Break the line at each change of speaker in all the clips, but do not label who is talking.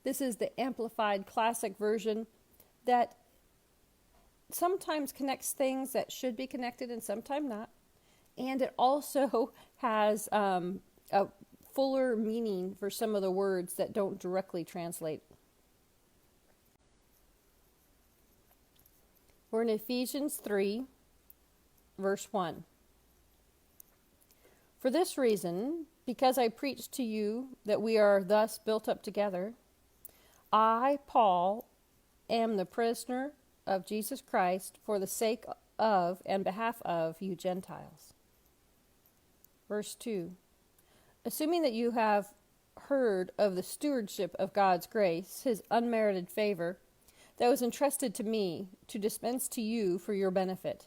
This is the Amplified Classic version that sometimes connects things that should be connected and sometimes not. And it also has a fuller meaning for some of the words that don't directly translate. We're in Ephesians 3, verse 1. For this reason, because I preach to you that we are thus built up together, I, Paul, am the prisoner of Jesus Christ for the sake of and behalf of you Gentiles. Verse 2. Assuming that you have heard of the stewardship of God's grace, his unmerited favor, that was entrusted to me to dispense to you for your benefit,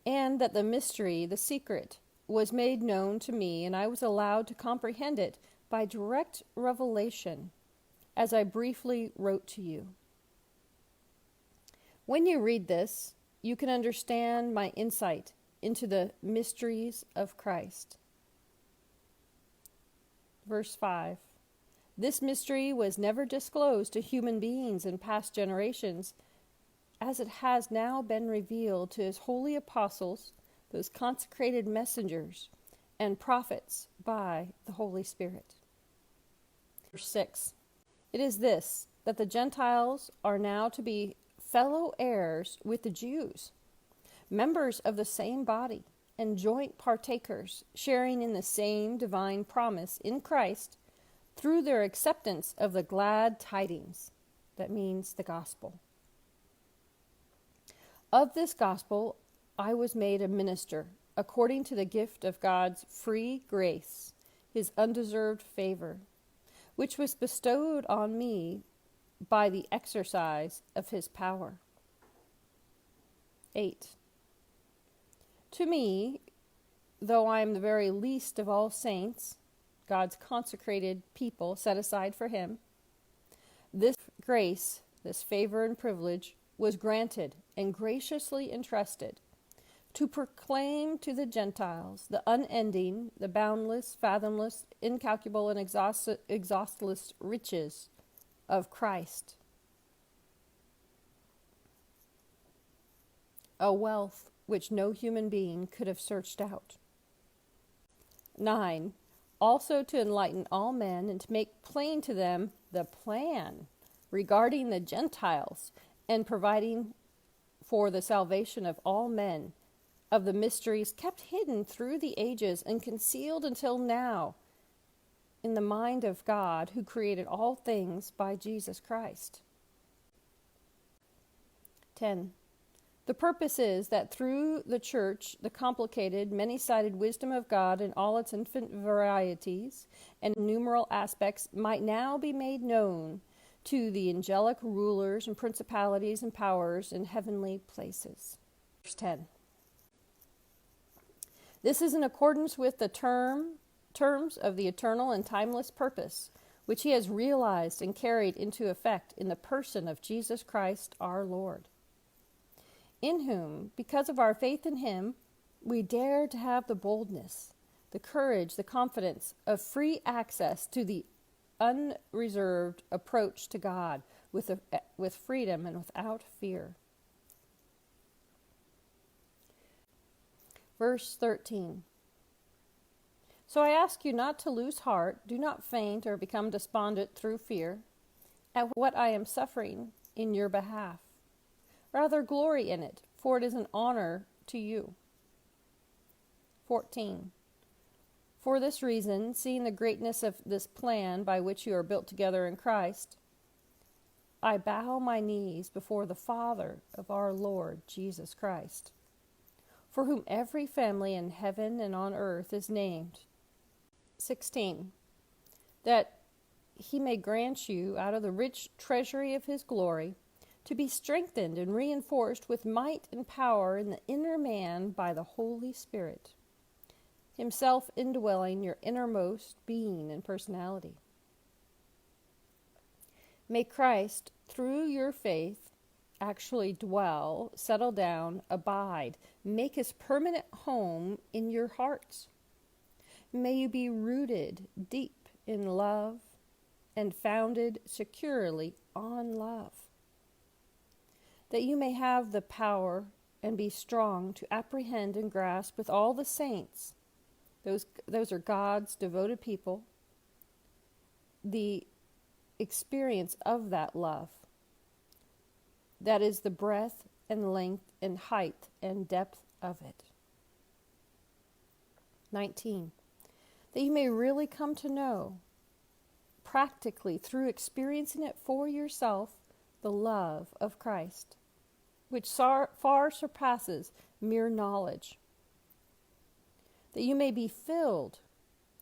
and that the mystery, the secret, was made known to me, and I was allowed to comprehend it by direct revelation, as I briefly wrote to you. When you read this, you can understand my insight into the mysteries of Christ. Verse 5. This mystery was never disclosed to human beings in past generations, as it has now been revealed to his holy apostles, those consecrated messengers and prophets by the Holy Spirit. Verse 6. It is this, that the Gentiles are now to be fellow heirs with the Jews, members of the same body, and joint partakers, sharing in the same divine promise in Christ through their acceptance of the glad tidings. That means the gospel. Of this gospel I was made a minister, according to the gift of God's free grace, his undeserved favor, which was bestowed on me by the exercise of his power. 8. To me, though I am the very least of all saints, God's consecrated people set aside for him, this grace, this favor and privilege, was granted and graciously entrusted to proclaim to the Gentiles the unending, the boundless, fathomless, incalculable, and exhaustless riches of Christ. A wealth which no human being could have searched out. 9. Also to enlighten all men and to make plain to them the plan regarding the Gentiles and providing for the salvation of all men, of the mysteries kept hidden through the ages and concealed until now in the mind of God, who created all things by Jesus Christ. 10. The purpose is that through the church, the complicated, many-sided wisdom of God in all its infinite varieties and innumerable aspects might now be made known to the angelic rulers and principalities and powers in heavenly places. Verse 10. This is in accordance with the terms of the eternal and timeless purpose, which he has realized and carried into effect in the person of Jesus Christ our Lord, in whom, because of our faith in him, we dare to have the boldness, the courage, the confidence of free access to the unreserved approach to God with freedom and without fear. Verse 13. So I ask you not to lose heart, do not faint or become despondent through fear at what I am suffering in your behalf. Rather glory in it, for it is an honor to you. 14. For this reason, seeing the greatness of this plan by which you are built together in Christ, I bow my knees before the Father of our Lord Jesus Christ, for whom every family in heaven and on earth is named. 16. That he may grant you, out of the rich treasury of his glory, to be strengthened and reinforced with might and power in the inner man by the Holy Spirit, himself indwelling your innermost being and personality. May Christ, through your faith, actually dwell, settle down, abide, make his permanent home in your hearts. May you be rooted deep in love, and founded securely on love, that you may have the power and be strong to apprehend and grasp with all the saints, those are God's devoted people, the experience of that love. That is the breadth and length and height and depth of it. 19. That you may really come to know, practically through experiencing it for yourself, the love of Christ, which far surpasses mere knowledge. That you may be filled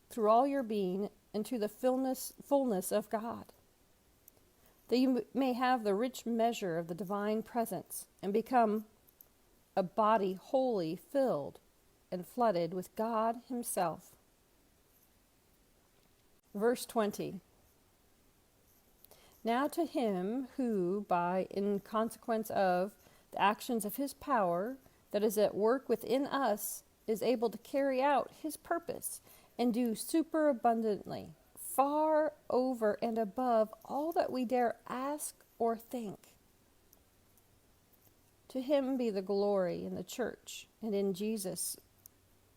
through all your being into the fullness of God. That you may have the rich measure of the divine presence and become a body wholly filled and flooded with God Himself. Verse 20. Now to Him who, in consequence of the actions of His power that is at work within us, is able to carry out His purpose and do superabundantly, far over and above all that we dare ask or think. To Him be the glory in the church and in Jesus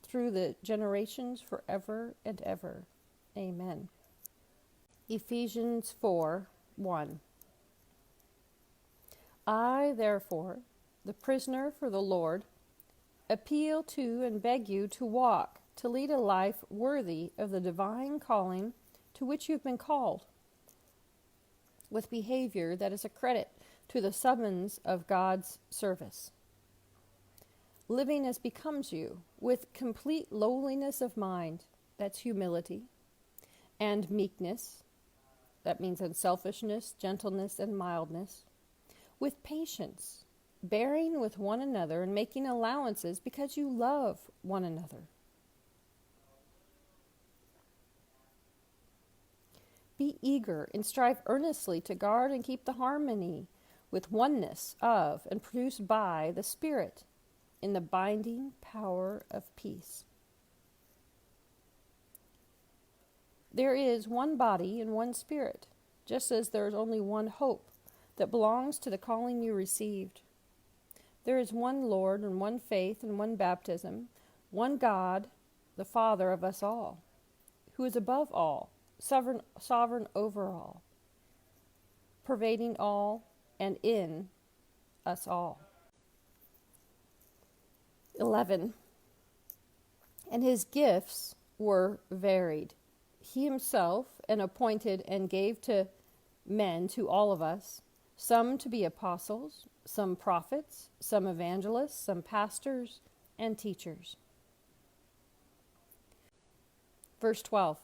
through the generations forever and ever. Amen. Ephesians 4:1. I, therefore, the prisoner for the Lord, appeal to and beg you to lead a life worthy of the divine calling to which you've been called, with behavior that is a credit to the summons of God's service, living as becomes you, with complete lowliness of mind, that's humility, and meekness, that means unselfishness, gentleness, and mildness, with patience, bearing with one another and making allowances because you love one another. Be eager and strive earnestly to guard and keep the harmony with oneness of and produced by the Spirit in the binding power of peace. There is one body and one Spirit, just as there is only one hope that belongs to the calling you received. There is one Lord and one faith and one baptism, one God, the Father of us all, who is above all, sovereign over all, pervading all and in us all. 11. And His gifts were varied. He Himself appointed and gave to men, to all of us, some to be apostles, some prophets, some evangelists, some pastors and teachers. Verse 12.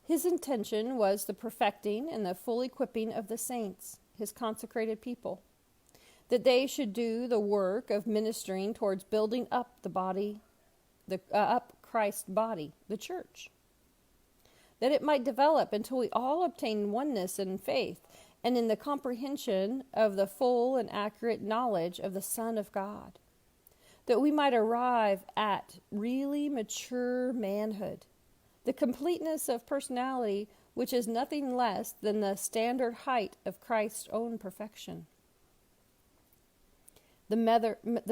His intention was the perfecting and the full equipping of the saints, His consecrated people, that they should do the work of ministering towards building up the body, up Christ's body, the church, that it might develop until we all obtain oneness in faith and in the comprehension of the full and accurate knowledge of the Son of God, that we might arrive at really mature manhood, the completeness of personality, which is nothing less than the standard height of Christ's own perfection, the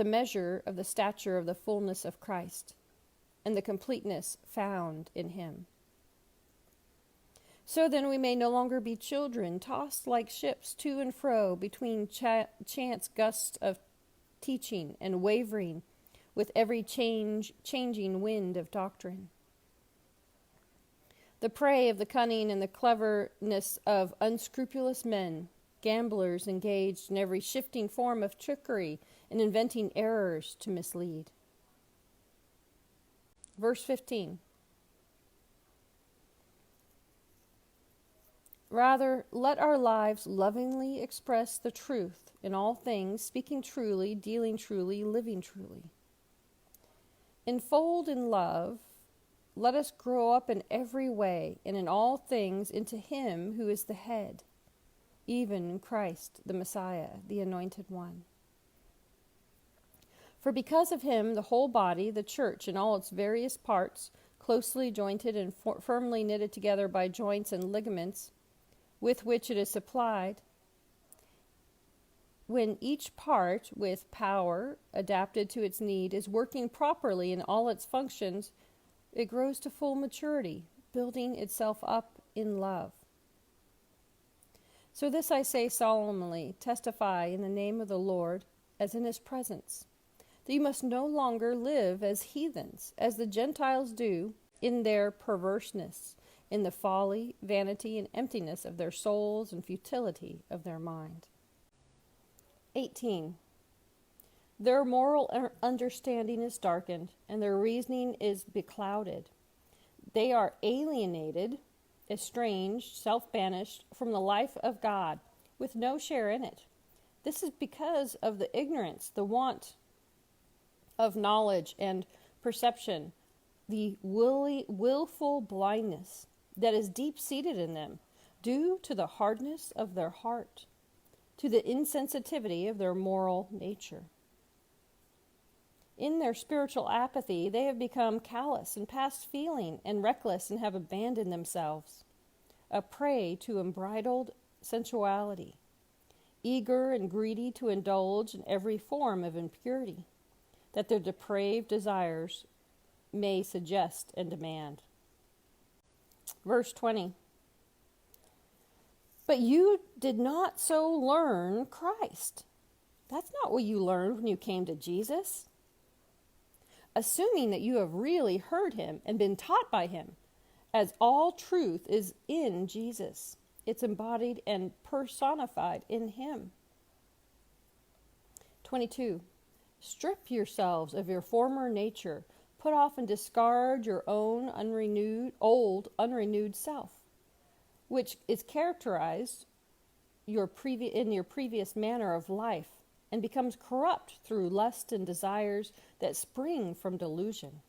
measure of the stature of the fullness of Christ, and the completeness found in Him. So then we may no longer be children, tossed like ships to and fro between chance gusts of teaching and wavering with every changing wind of doctrine, the prey of the cunning and the cleverness of unscrupulous men, gamblers engaged in every shifting form of trickery and inventing errors to mislead. Verse 15. Rather, let our lives lovingly express the truth in all things, speaking truly, dealing truly, living truly. Enfold in love, let us grow up in every way and in all things into Him who is the head, even Christ, the Messiah, the Anointed One. For because of Him, the whole body, the church, in all its various parts, closely jointed and firmly knitted together by joints and ligaments with which it is supplied. When each part, with power adapted to its need, is working properly in all its functions, it grows to full maturity, building itself up in love. So this I say solemnly, testify in the name of the Lord, as in his presence, that you must no longer live as heathens, as the Gentiles do, in their perverseness, in the folly, vanity, and emptiness of their souls and futility of their mind. 18. Their moral understanding is darkened, and their reasoning is beclouded. They are alienated, estranged, self-banished from the life of God, with no share in it. This is because of the ignorance, the want of knowledge and perception, the willful blindness that is deep-seated in them, due to the hardness of their heart, to the insensitivity of their moral nature. In their spiritual apathy, they have become callous and past feeling and reckless and have abandoned themselves, a prey to unbridled sensuality, eager and greedy to indulge in every form of impurity that their depraved desires may suggest and demand. Verse 20. But you did not so learn Christ. That's not what you learned when you came to Jesus. Assuming that you have really heard him and been taught by him, as all truth is in Jesus. It's embodied and personified in him. 22. Strip yourselves of your former nature. Put off and discard your own unrenewed self, which is characterized in your previous manner of life and becomes corrupt through lust and desires that spring from delusion.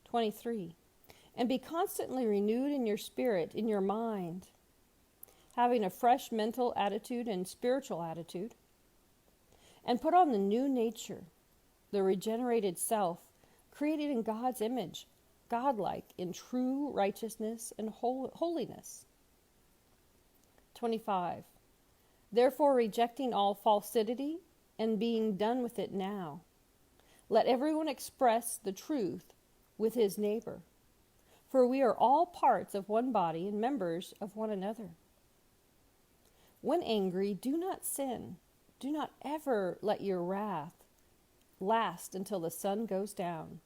23. And be constantly renewed in your spirit, in your mind, having a fresh mental attitude and spiritual attitude, and put on the new nature, the regenerated self, created in God's image, godlike in true righteousness and holiness. 25. Therefore, rejecting all falsity and being done with it now, let everyone express the truth with his neighbor, for we are all parts of one body and members of one another. When angry, do not sin. Do not ever let your wrath last until the sun goes down.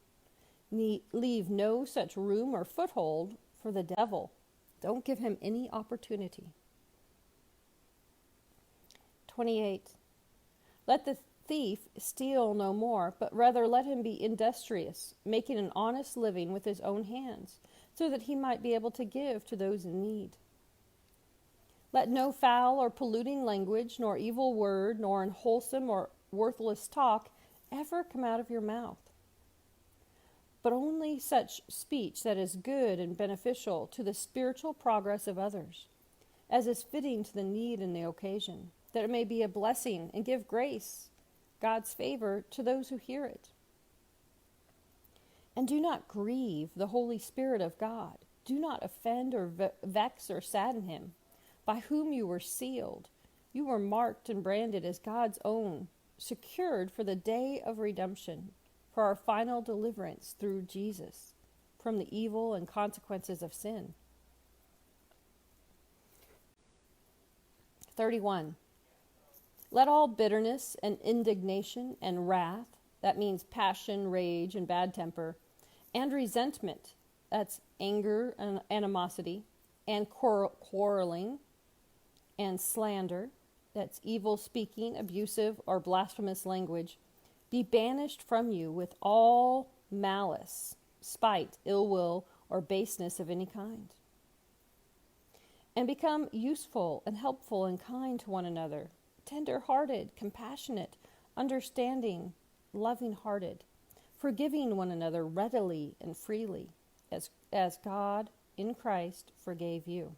Leave no such room or foothold for the devil. Don't give him any opportunity. 28. Let the thief steal no more, but rather let him be industrious, making an honest living with his own hands, so that he might be able to give to those in need. Let no foul or polluting language, nor evil word, nor unwholesome or worthless talk ever come out of your mouth, but only such speech that is good and beneficial to the spiritual progress of others, as is fitting to the need and the occasion, that it may be a blessing and give grace, God's favor, to those who hear it. And do not grieve the Holy Spirit of God. Do not offend or vex or sadden him, by whom you were sealed. You were marked and branded as God's own, secured for the day of redemption, for our final deliverance through Jesus from the evil and consequences of sin. 31. Let all bitterness and indignation and wrath, that means passion, rage, and bad temper, and resentment, that's anger and animosity, and quarreling, and slander, that's evil speaking, abusive, or blasphemous language, be banished from you with all malice, spite, ill will, or baseness of any kind. And become useful and helpful and kind to one another, tender-hearted, compassionate, understanding, loving-hearted, forgiving one another readily and freely, as God in Christ forgave you.